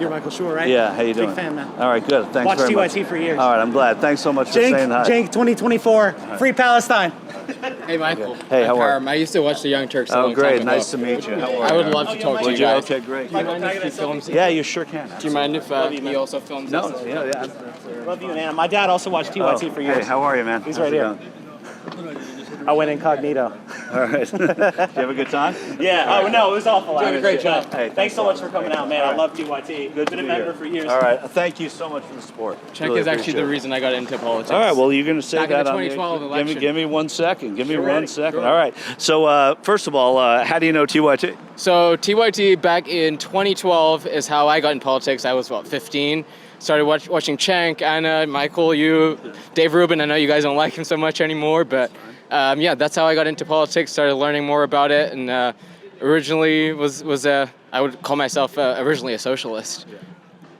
You're Michael Shore, right? Yeah, how you doing? Big fan, man. All right, good. Thanks Watched very much. TYT for years. All right, I'm glad. Thanks so much for saying hi. Cenk 2024, free Palestine. Hey, Michael. Hey, how are you? I used to watch the Young Turks a long time great. ago. Nice to meet you. How are you? I would love to talk to you guys. Okay, great. Do you mind if he films it? Yeah, you sure can. Do you mind if he also films No, this? yeah. Love you, man. My dad also watched TYT for years. Hey, how are you, man? He's How's right it here. going? I went incognito. All right. Did you have a good time? Yeah. Oh no, it was awful. Doing a great job. Hey, Thanks so much for coming out, man. I love TYT. Good to Been a be member here. for years. All right. Thank you so much for the support. Cenk Really is actually appreciate the it. reason I got into politics. All right. Well, you're going to say Back in that the on 2012 election. Give me 1 second. Give me Sure, 1 ready. second. Sure. All right. So first of all, how do you know TYT? So TYT back in 2012 is how I got in politics. I was, 15. Started watching Cenk, Anna, Michael, you, Dave Rubin. I know you guys don't like him so much anymore, but yeah, that's how I got into politics. Started learning more about it, and originally I would call myself originally a socialist.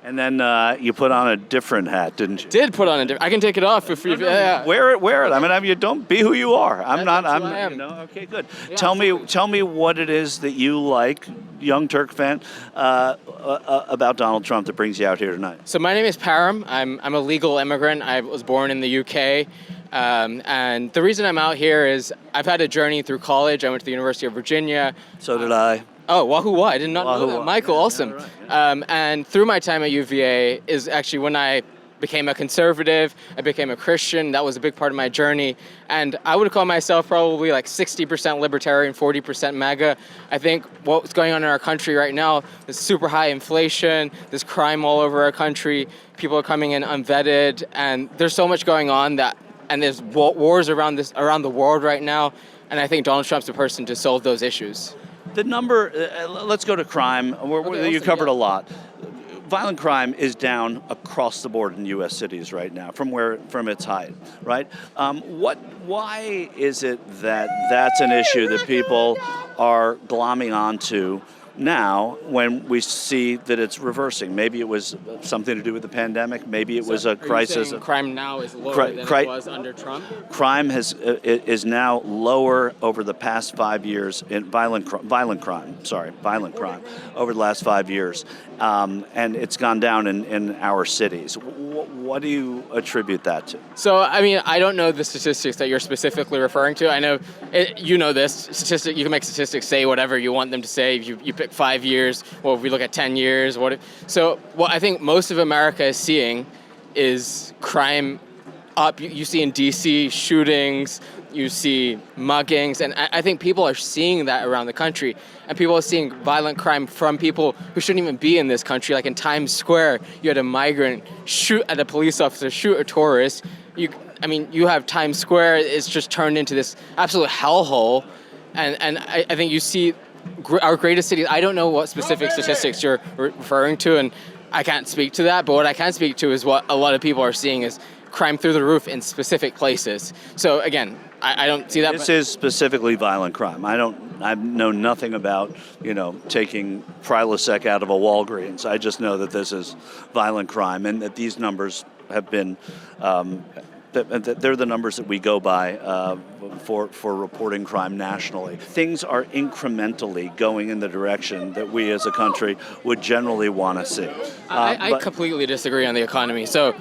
And then you put on a different hat, didn't you? Did put on I can take it off if yeah. Wear it. I mean, you don't be who you are. I'm That's not. who I am. You know, okay, good. Yeah, Tell me what it is that you like, Young Turk fan, about Donald Trump that brings you out here tonight. So my name is Param. I'm a legal immigrant. I was born in the UK. And the reason I'm out here is I've had a journey through college. I went to the University of Virginia. So did I. Oh, Wahoo Wah. I did not know Wahoo that. Wah. Michael, Yeah, awesome. yeah, right, And through my time at UVA is actually when I became a conservative, I became a Christian. That was a big part of my journey. And I would call myself probably like 60% libertarian, 40% MAGA. I think what's going on in our country right now is super high inflation, there's crime all over our country, people are coming in unvetted, and there's so much going on and there's wars around the world right now. And I think Donald Trump's the person to solve those issues. The number. Let's go to crime. You awesome, covered yeah. a lot. Violent crime is down across the board in U.S. cities right now, from its height, right? Why is it that that's an issue that people are glomming onto now when we see that it's reversing? Maybe it was something to do with the pandemic. Maybe it was a crisis. Are you saying crime now is lower than it was under Trump? Crime is now lower over the past 5 years in violent crime over the last 5 years, and it's gone down in our cities. What do you attribute that to? So, I mean, I don't know the statistics that you're specifically referring to. I know, you know this statistic. You can make statistics say whatever you want them to say. If you pick 5 years, or if we look at 10 years, what I think most of America is seeing is crime up. You see in DC shootings, you see muggings, and I think people are seeing that around the country. And people are seeing violent crime from people who shouldn't even be in this country. Like in Times Square, you had a migrant shoot at a police officer, shoot a tourist. You have Times Square, it's just turned into this absolute hellhole. And I think you see our greatest cities. I don't know what specific statistics you're referring to, and I can't speak to that, but what I can speak to is what a lot of people are seeing is crime through the roof in specific places. So again, I don't see that. This is specifically violent crime. I know nothing about, taking Prilosec out of a Walgreens. I just know that this is violent crime, and that these numbers have been, they're the numbers that we go by for reporting crime nationally. Things are incrementally going in the direction that we as a country would generally want to see. I completely disagree on the economy. So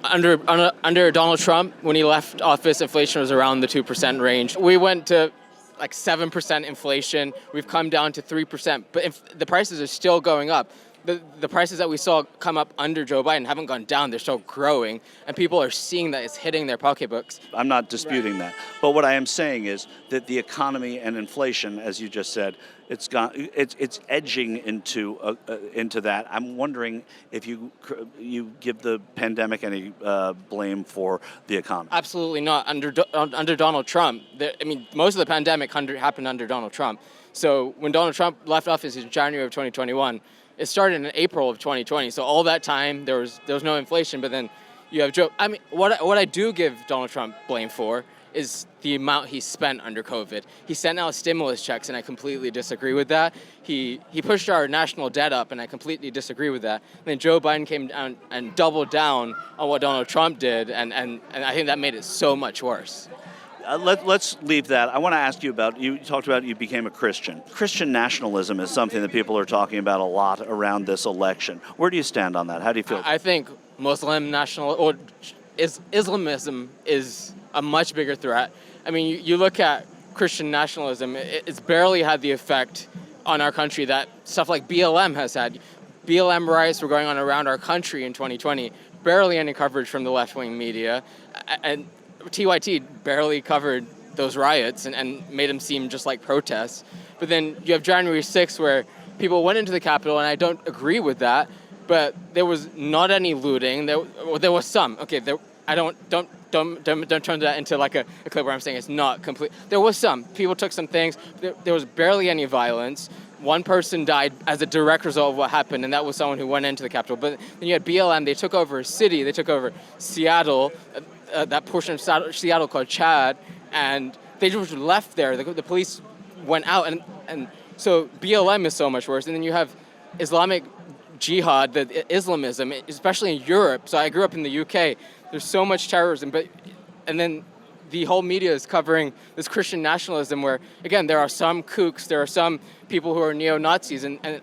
under Donald Trump, when he left office, inflation was around the 2% range. We went to like 7% inflation. We've come down to 3%, but if the prices are still going up. The prices that we saw come up under Joe Biden haven't gone down, they're still growing, and people are seeing that it's hitting their pocketbooks. I'm not disputing that. But what I am saying is that the economy and inflation, as you just said, it's edging into that. I'm wondering if you give the pandemic any blame for the economy. Absolutely not. Under Donald Trump, most of the pandemic happened under Donald Trump. So when Donald Trump left office in January of 2021, it started in April of 2020. So all that time there was no inflation, but then you have Joe. What I do give Donald Trump blame for is the amount he spent under COVID. He sent out stimulus checks, and I completely disagree with that. He pushed our national debt up, and I completely disagree with that. And then Joe Biden came down and doubled down on what Donald Trump did, and I think that made it so much worse. Let's leave that. I want to ask you about, you talked about you became a Christian. Christian nationalism is something that people are talking about a lot around this election. Where do you stand on that? How do you feel? I think Islamism is a much bigger threat. I mean, you look at Christian nationalism, it's barely had the effect on our country that stuff like BLM has had. BLM riots were going on around our country in 2020, barely any coverage from the left-wing media, and TYT barely covered those riots and made them seem just like protests. But then you have January 6th where people went into the Capitol, and I don't agree with that, but there was not any looting. There was some. Okay, don't turn that into like a clip where I'm saying it's not complete. There was some. People took some things. There was barely any violence. One person died as a direct result of what happened, and that was someone who went into the Capitol. But then you had BLM. They took over a city. They took over Seattle, that portion of Seattle called Chad, and they just left there. The police went out, and so BLM is so much worse. And then you have Islamic Jihad, the Islamism, especially in Europe. So I grew up in the UK. There's so much terrorism, and then the whole media is covering this Christian nationalism where, again, there are some kooks, there are some people who are neo-Nazis, and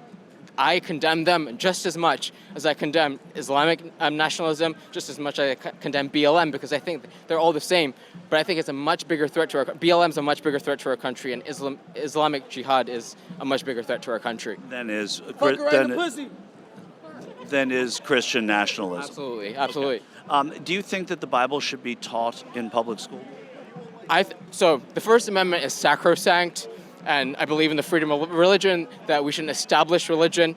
I condemn them just as much as I condemn Islamic nationalism, just as much as I condemn BLM, because I think they're all the same. But I think it's a much bigger threat to BLM is a much bigger threat to our country, and Islamic Jihad is a much bigger threat to our country. Then is Christian nationalism. Absolutely. Okay. Do you think that the Bible should be taught in public school? So the First Amendment is sacrosanct, and I believe in the freedom of religion, that we shouldn't establish religion.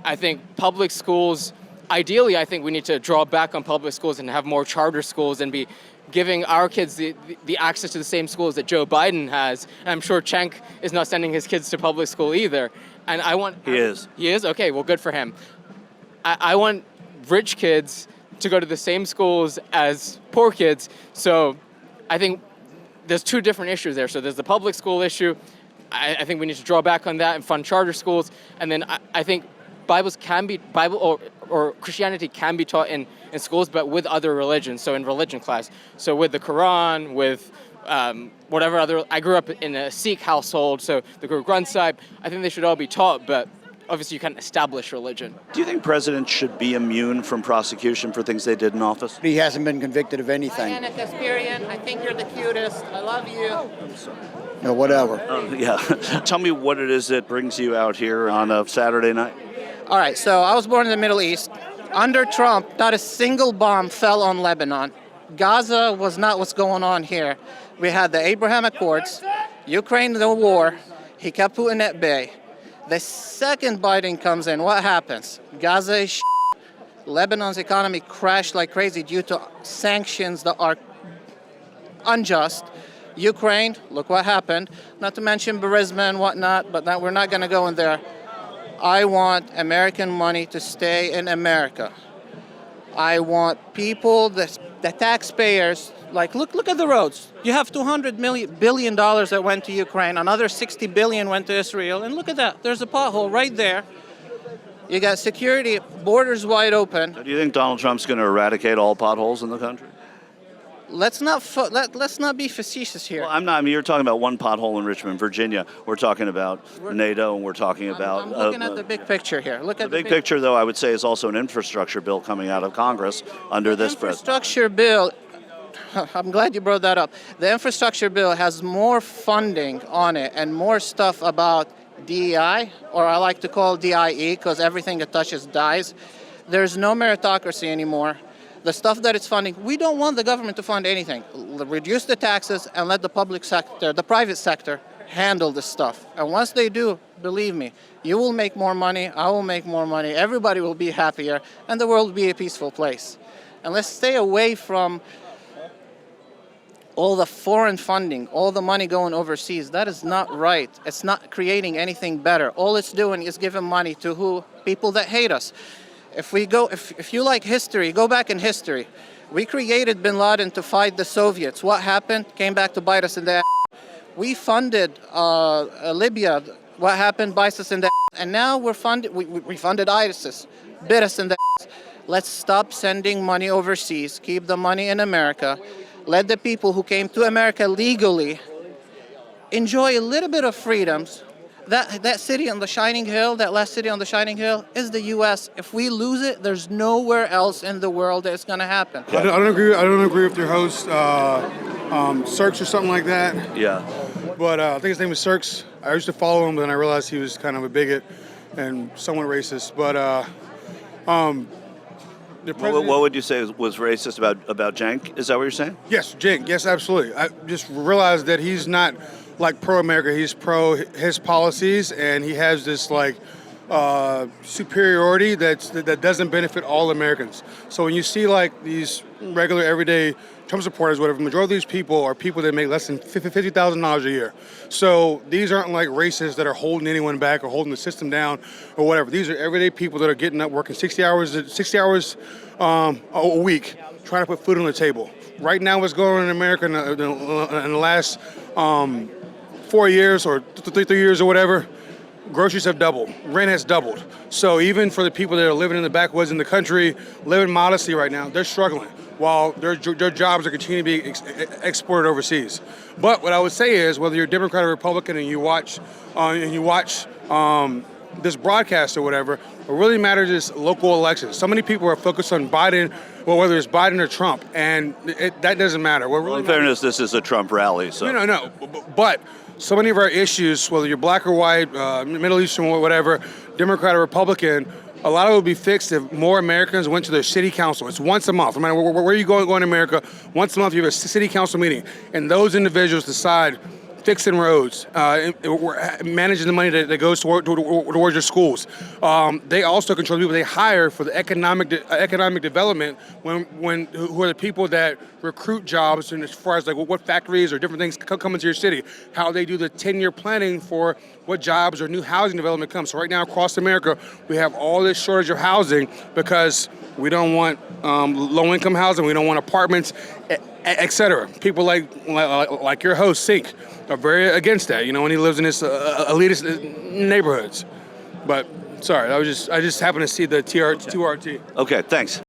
I think public schools, ideally, I think we need to draw back on public schools and have more charter schools and be giving our kids the access to the same schools that Joe Biden has. And I'm sure Cenk is not sending his kids to public school either. And I want... He is. He is? Okay, well, good for him. I want rich kids to go to the same schools as poor kids. So I think there's two different issues there. So there's the public school issue. I think we need to draw back on that and fund charter schools. And then I think Bible or Christianity can be taught in schools, but with other religions. So in religion class. So with the Quran, with whatever other. I grew up in a Sikh household, so the Guru Granth Sahib. I think they should all be taught, but obviously you can't establish religion. Do you think presidents should be immune from prosecution for things they did in office? He hasn't been convicted of anything. Kasparian, I think you're the cutest. I love you. No, whatever. Yeah. Tell me what it is that brings you out here on a Saturday night. All right, so I was born in the Middle East. Under Trump, not a single bomb fell on Lebanon. Gaza was not what's going on here. We had the Abraham Accords, Ukraine, the war. He kept Putin at bay. The second Biden comes in, what happens? Gaza is Lebanon's economy crashed like crazy due to sanctions that are unjust. Ukraine, look what happened. Not to mention Burisma and whatnot, but we're not going to go in there. I want American money to stay in America. I want people, the taxpayers, like look at the roads. You have $200 billion that went to Ukraine, another $60 billion went to Israel, and look at that. There's a pothole right there. You got security, borders wide open. Do you think Donald Trump's going to eradicate all potholes in the country? Let's not be facetious here. Well, I'm not. I mean, you're talking about one pothole in Richmond, Virginia. We're talking about NATO, and we're talking about. I'm looking at the big picture here. Look at the big picture, though. I would say is also an infrastructure bill coming out of Congress under this president. Infrastructure bill. I'm glad you brought that up. The infrastructure bill has more funding on it and more stuff about DEI, or I like to call DIE, because everything it touches dies. There's no meritocracy anymore. The stuff that it's funding, we don't want the government to fund anything. Reduce the taxes and let the public sector, the private sector, handle this stuff. And once they do, believe me, you will make more money, I will make more money, everybody will be happier, and the world will be a peaceful place. And let's stay away from all the foreign funding, all the money going overseas. That is not right. It's not creating anything better. All it's doing is giving money to who? People that hate us. If you like history, go back in history. We created bin Laden to fight the Soviets. What happened? Came back to bite us in the ass. We funded Libya. What happened? Bites us in the ass. And now we funded ISIS. Bit us in the ass. Let's stop sending money overseas. Keep the money in America. let the people who came to America legally enjoy a little bit of freedoms. That city on the Shining Hill, that last city on the Shining Hill, is the U.S. If we lose it, there's nowhere else in the world that it's going to happen. I don't agree with your host, Turks or something like that. Yeah. But I think his name is Turks. I used to follow him, but then I realized he was kind of a bigot and somewhat racist. But the president, What would you say was racist about Cenk? Is that what you're saying? Yes, Cenk. Yes, absolutely. I just realized that he's not like pro-America. He's pro his policies, and he has this like superiority that doesn't benefit all Americans. So when you see like these regular everyday Trump supporters, whatever, the majority of these people are people that make less than $50,000 a year. So these aren't like racists that are holding anyone back or holding the system down or whatever. These are everyday people that are getting up, working 60 hours a week, trying to put food on the table. Right now, what's going on in America in the last 4 years or 3 years or whatever, groceries have doubled. Rent has doubled. So even for the people that are living in the backwoods in the country, living modestly right now, they're struggling while their jobs are continuing to be exported overseas. But what I would say is, whether you're Democrat or Republican and you watch this broadcast or whatever, what really matters is local elections. So many people are focused on Biden, well, whether it's Biden or Trump, and that doesn't matter. What really In fairness, this is a Trump rally, so. No. But so many of our issues, whether you're black or white, Middle Eastern, whatever, Democrat or Republican, a lot of it would be fixed if more Americans went to their city council. It's once a month. No matter where you go in America, once a month you have a city council meeting, and those individuals decide fixing roads, managing the money that goes towards your schools. They also control the people they hire for the economic development who are the people that recruit jobs, and as far as like what factories or different things come into your city, how they do the 10-year planning for what jobs or new housing development comes. So right now across America, we have all this shortage of housing because we don't want low-income housing, we don't want apartments, etc. People like your host, Cenk, are very against that, when he lives in this elitist neighborhoods. But sorry, I just happened to see the TRT. Okay, thanks.